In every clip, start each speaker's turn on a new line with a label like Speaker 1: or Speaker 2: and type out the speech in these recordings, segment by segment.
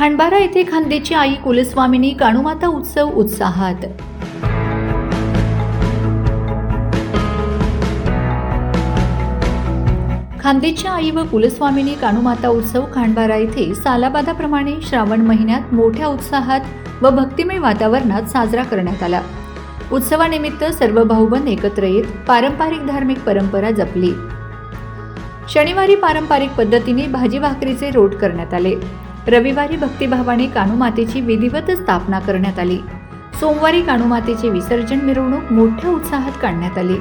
Speaker 1: खांडबारा येथे खांदेची आई कुलस्वामिनी काणूमाता उत्सव उत्साहात। खांदेच्या आई व कुलस्वामिनी काणूमाता उत्सव खांडबारा येथे सालाबादाप्रमाणे श्रावण महिन्यात मोठ्या उत्साहात व भक्तिमय वातावरणात साजरा करण्यात आला। उत्सवानिमित्त सर्व भाऊबंद एकत्र येत पारंपरिक धार्मिक परंपरा जपली। शनिवारी पारंपरिक पद्धतीने भाजी भाकरीचे रोट करण्यात आले। रविवारी भक्तिभावाने काणूमातेची विधिवत स्थापना करण्यात आली। सोमवारी काणूमातेचे विसर्जन मिरवणूक मोठ्या उत्साहात काढण्यात आली।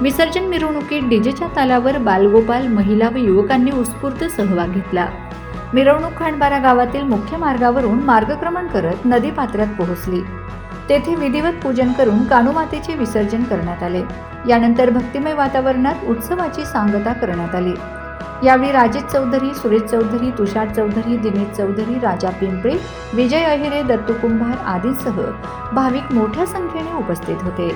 Speaker 1: विसर्जन मिरवणुकीत डीजेच्या तालावर बालगोपाल, महिला व युवकांनी उत्स्फूर्त सहभाग घेतला। मिरवणूक खांडबारा गावातील मुख्य मार्गावरून मार्गक्रमण करत नदीपात्रात पोहोचली। तेथे विधिवत पूजन करून काणूमातेचे विसर्जन करण्यात आले। यानंतर भक्तिमय वातावरणात उत्सवाची सांगता करण्यात आली। यावेळी राजेश चौधरी, सुरेश चौधरी, तुषार चौधरी, दिनेश चौधरी, राजा पिंपळे, विजय अहिरे, दत्तू कुंभार आदींसह भाविक मोठ्या संख्येने उपस्थित होते।